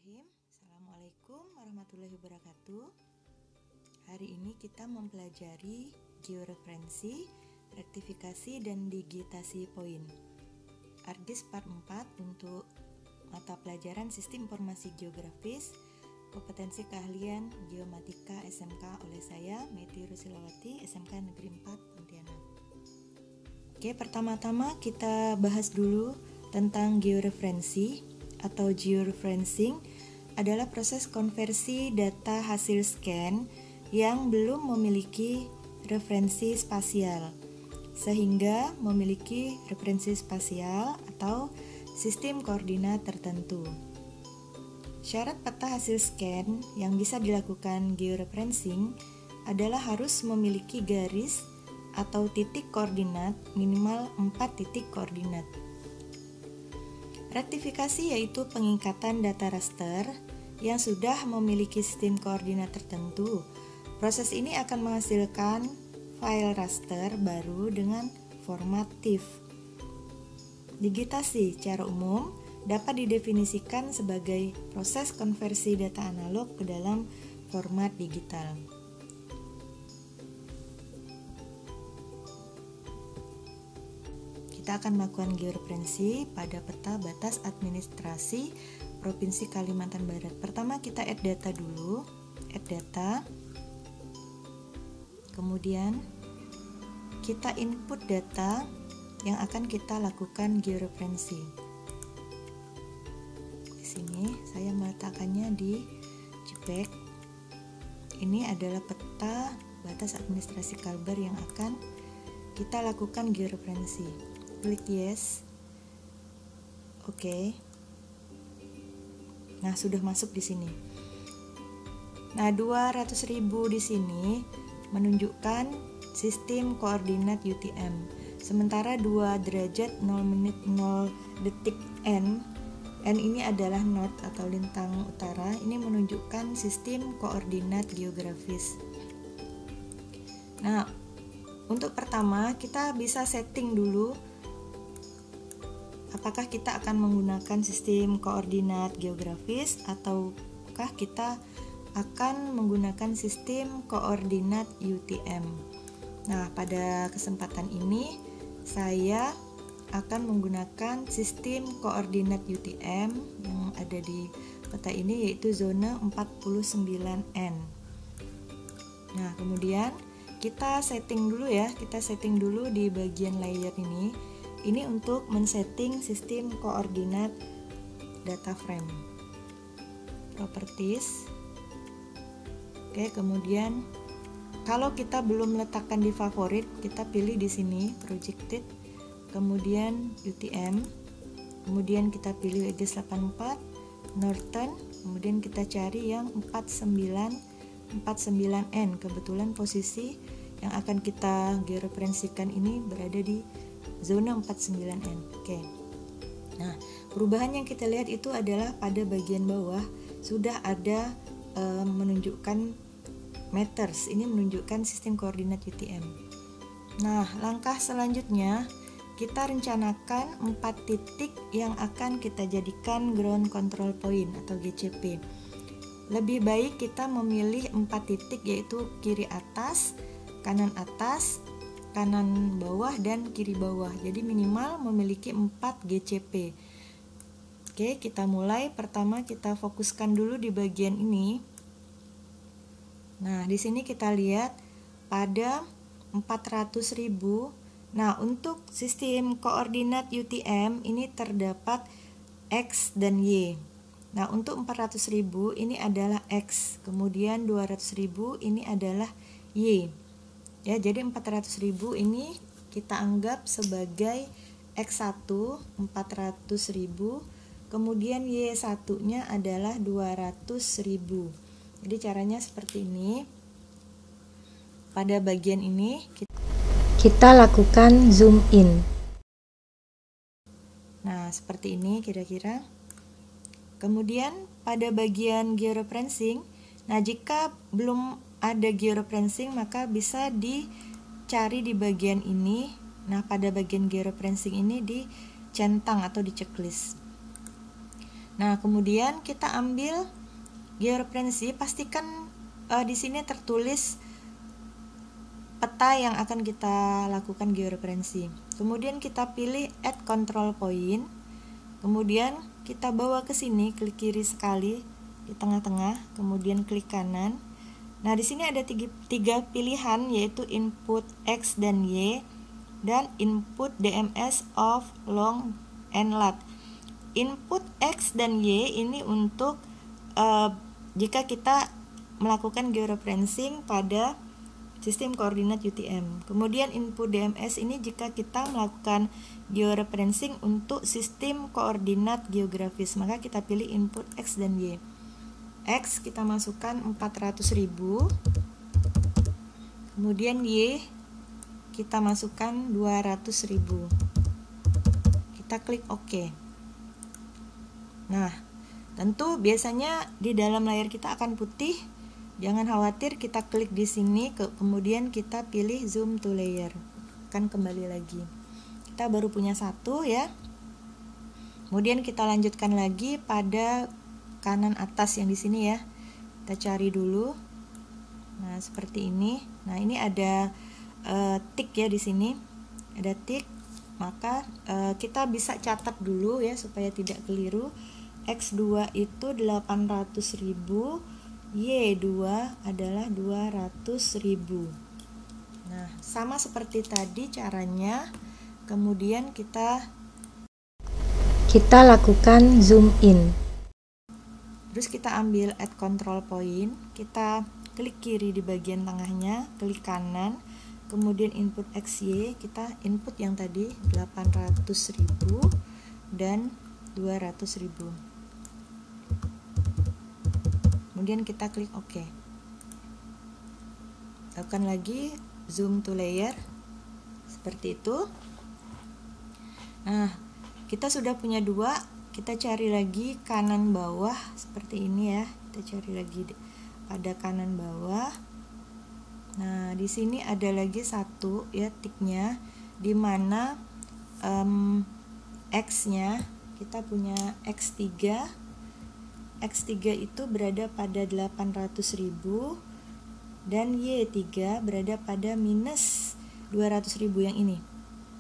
Bismillahirrahmanirrahim. Assalamualaikum warahmatullahi wabarakatuh. Hari ini kita mempelajari georeferensi, rektifikasi, dan digitasi poin. Argis part 4 untuk mata pelajaran Sistem Informasi Geografis, kompetensi keahlian Geomatika SMK oleh saya, Meti Rusilawati, SMK Negeri 4 Pontianak. Oke, pertama-tama kita bahas dulu tentang georeferensi atau georeferencing adalah proses konversi data hasil scan yang belum memiliki referensi spasial sehingga memiliki referensi spasial atau sistem koordinat tertentu. Syarat peta hasil scan yang bisa dilakukan georeferencing adalah harus memiliki garis atau titik koordinat minimal 4 titik koordinat. Rektifikasi yaitu pengingkatan data raster yang sudah memiliki sistem koordinat tertentu. Proses ini akan menghasilkan file raster baru dengan format TIFF. Digitasi secara umum dapat didefinisikan sebagai proses konversi data analog ke dalam format digital. Kita akan melakukan georeferensi pada peta batas administrasi Provinsi Kalimantan Barat. Pertama kita add data dulu, add data. Kemudian kita input data yang akan kita lakukan georeferensi. Di sini saya meletakkannya di JPEG. Ini adalah peta batas administrasi Kalbar yang akan kita lakukan georeferensi. Klik yes. Oke. Nah, sudah masuk di sini. Nah, 200.000 di sini menunjukkan sistem koordinat UTM. Sementara 2 derajat 0 menit 0 detik N ini adalah north atau lintang utara. Ini menunjukkan sistem koordinat geografis. Nah, untuk pertama kita bisa setting dulu apakah kita akan menggunakan sistem koordinat geografis ataukah kita akan menggunakan sistem koordinat UTM. Nah, pada kesempatan ini saya akan menggunakan sistem koordinat UTM yang ada di peta ini, yaitu zona 49N. Nah, kemudian kita setting dulu ya, kita setting dulu di bagian layer ini. Ini untuk men-setting sistem koordinat data frame. Properties. Oke, kemudian kalau kita belum meletakkan di favorit, kita pilih di sini projected, kemudian UTM, kemudian kita pilih Argis 84 Northern, kemudian kita cari yang 49N. Kebetulan posisi yang akan kita georeferensikan ini berada di zona 49N. Oke. Nah, perubahan yang kita lihat itu adalah pada bagian bawah sudah ada menunjukkan meters. Ini menunjukkan sistem koordinat UTM. Nah, langkah selanjutnya kita rencanakan 4 titik yang akan kita jadikan ground control point atau GCP. Lebih baik kita memilih 4 titik, yaitu kiri atas, kanan bawah, dan kiri bawah. Jadi minimal memiliki 4 GCP. Oke, kita mulai. Pertama kita fokuskan dulu di bagian ini. Nah, di sini kita lihat pada 400.000. Nah, untuk sistem koordinat UTM ini terdapat X dan Y. Nah, untuk 400.000 ini adalah X, kemudian 200.000 ini adalah Y. Ya, jadi 400.000 ini kita anggap sebagai X1 400.000, kemudian Y1-nya adalah 200.000. Jadi caranya seperti ini. Pada bagian ini kita lakukan zoom in. Nah, seperti ini kira-kira. Kemudian pada bagian georeferencing, nah jika belum ada georeferencing maka bisa dicari di bagian ini. Nah, pada bagian georeferencing ini dicentang atau di checklist. Nah, kemudian kita ambil georeferensi, pastikan di sini tertulis peta yang akan kita lakukan georeferensi. Kemudian kita pilih add control point. Kemudian kita bawa ke sini, klik kiri sekali di tengah-tengah, kemudian klik kanan. Nah, di sini ada tiga pilihan, yaitu input X dan Y dan input DMS of long and lat. Input X dan Y ini untuk jika kita melakukan georeferencing pada sistem koordinat UTM. Kemudian input DMS ini jika kita melakukan georeferencing untuk sistem koordinat geografis, maka kita pilih input X dan Y. X kita masukkan 400.000, kemudian Y kita masukkan 200.000. Kita klik OK. Nah, tentu biasanya di dalam layar kita akan putih. Jangan khawatir, kita klik di sini, kemudian kita pilih zoom to layer. Akan kembali lagi. Kita baru punya satu ya. Kemudian kita lanjutkan lagi pada kanan atas yang di sini ya. Kita cari dulu. Nah, seperti ini. Nah, ini ada tik ya di sini. Ada tik. Maka kita bisa catat dulu ya supaya tidak keliru. X2 itu 800.000, Y2 adalah 200.000. Nah, sama seperti tadi caranya. Kemudian kita lakukan zoom in. Terus kita ambil add control point, kita klik kiri di bagian tengahnya, klik kanan, kemudian input XY, kita input yang tadi 800.000 dan 200.000. Kemudian kita klik OK. Lakukan lagi zoom to layer seperti itu. Nah, kita sudah punya dua. Kita cari lagi kanan bawah seperti ini ya. Kita cari lagi pada kanan bawah. Nah, di sini ada lagi satu ya tiknya, di mana X-nya kita punya X3. X3 itu berada pada 800.000 dan Y3 berada pada minus 200.000 yang ini.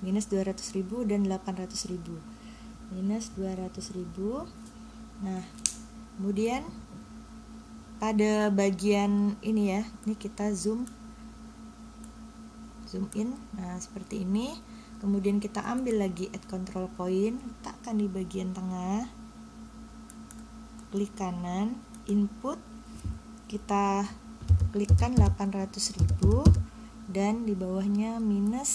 Minus 200.000 dan 800.000. Minus 200.000. Nah, kemudian pada bagian ini ya, ini kita zoom in. Nah, seperti ini. Kemudian kita ambil lagi add control point, letakkan di bagian tengah, klik kanan, input, kita klikkan 800.000 dan di bawahnya minus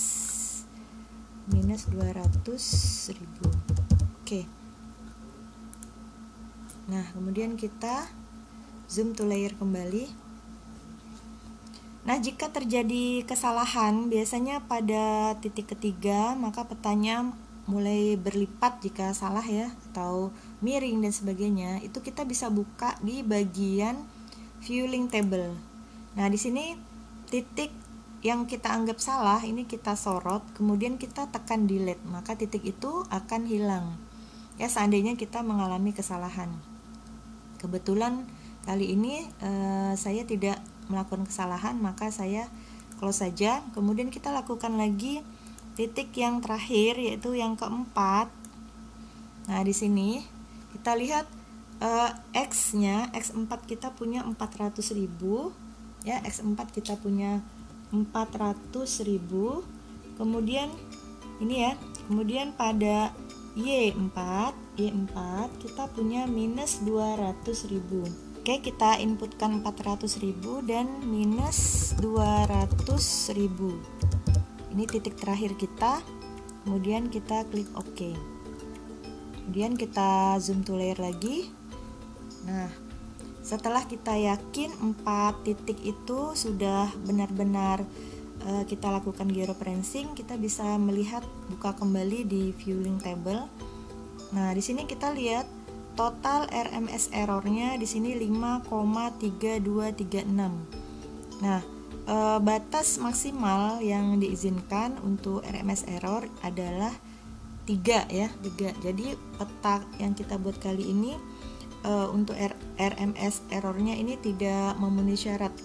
200.000. Oke. Nah, kemudian kita zoom to layer kembali. Nah, jika terjadi kesalahan, biasanya pada titik ketiga, maka petanya mulai berlipat jika salah ya, atau miring dan sebagainya. Itu kita bisa buka di bagian viewing table. Nah, di sini titik yang kita anggap salah, ini kita sorot, kemudian kita tekan delete, maka titik itu akan hilang. Ya, seandainya kita mengalami kesalahan. Kebetulan kali ini saya tidak melakukan kesalahan, maka saya close saja. Kemudian kita lakukan lagi titik yang terakhir, yaitu yang keempat. Nah, di sini kita lihat X-nya, X4 kita punya 400.000 ya, X4 kita punya 400.000. Kemudian ini ya, kemudian pada Y4 kita punya minus 200.000. Oke, kita inputkan 400.000 dan minus 200.000. Ini titik terakhir kita. Kemudian kita klik OK. Kemudian kita zoom to layer lagi. Nah, setelah kita yakin 4 titik itu sudah benar-benar kita lakukan georeferencing, kita bisa melihat, buka kembali di viewing table. Nah, di sini kita lihat total RMS errornya di sini 5,3236. Nah, batas maksimal yang diizinkan untuk RMS error adalah 3 ya, 3. Jadi peta yang kita buat kali ini untuk RMS errornya ini tidak memenuhi syarat.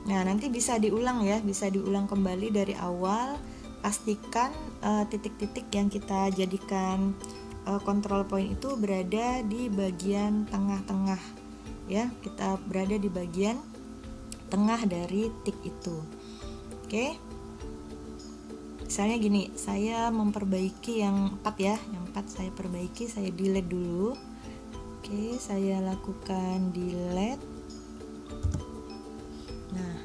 Nah, nanti bisa diulang ya, bisa diulang kembali dari awal. Pastikan titik-titik yang kita jadikan control point itu berada di bagian tengah-tengah ya, kita berada di bagian tengah dari tik itu. Oke. Misalnya gini, saya memperbaiki yang 4 ya, yang 4 saya perbaiki, saya delete dulu. Oke, saya lakukan delete. Nah,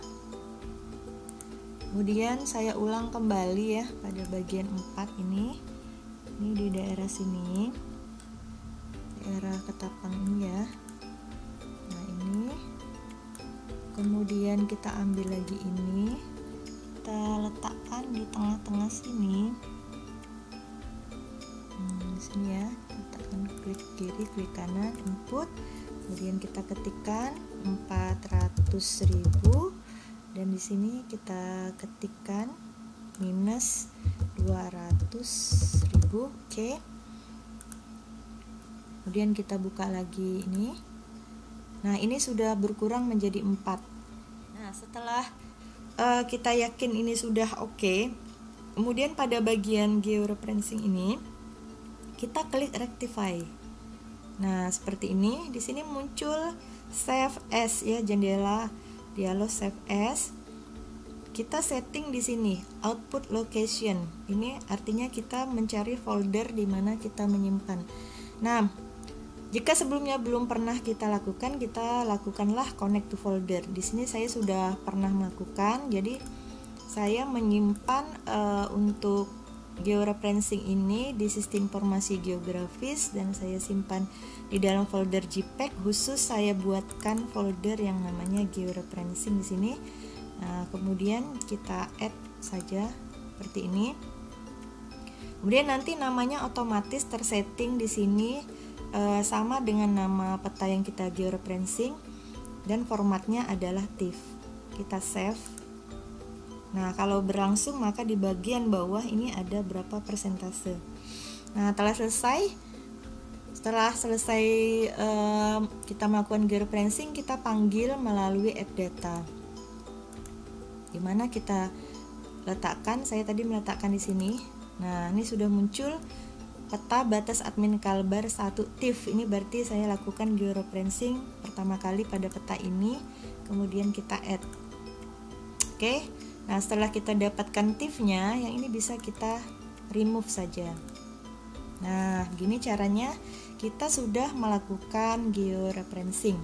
kemudian saya ulang kembali ya pada bagian 4 ini di daerah sini, daerah ketapang ini ya. Nah, ini kemudian kita ambil lagi ini, kita letakkan di tengah-tengah sini. Di sini ya, letakkan, klik kiri, klik kanan, input, kemudian kita ketikkan 400.000 dan di sini kita ketikkan minus 200.000. Oke. Kemudian kita buka lagi ini. Nah, ini sudah berkurang menjadi 4. Nah, setelah kita yakin ini sudah oke, kemudian pada bagian georeferencing ini kita klik rectify. Nah, seperti ini. Di sini muncul save as ya, jendela dialog save as. Kita setting di sini output location. Ini artinya kita mencari folder di mana kita menyimpan. Nah, jika sebelumnya belum pernah kita lakukanlah connect to folder. Di sini saya sudah pernah melakukan. Jadi saya menyimpan untuk georeferencing ini di sistem informasi geografis dan saya simpan di dalam folder JPEG. Khusus saya buatkan folder yang namanya georeferencing di sini. Nah, kemudian kita add saja seperti ini. Kemudian nanti namanya otomatis tersetting di sini sama dengan nama peta yang kita georeferencing dan formatnya adalah TIFF. Kita save. Nah, kalau berlangsung maka di bagian bawah ini ada berapa persentase. Nah, setelah selesai kita melakukan georeferencing, kita panggil melalui add data. Dimana kita letakkan, saya tadi meletakkan di sini. Nah, ini sudah muncul peta batas admin Kalbar 1 TIFF. Ini berarti saya lakukan georeferencing pertama kali pada peta ini, kemudian kita add. Oke. Nah, setelah kita dapatkan TIFF-nya, yang ini bisa kita remove saja. Nah, gini caranya kita sudah melakukan georeferencing.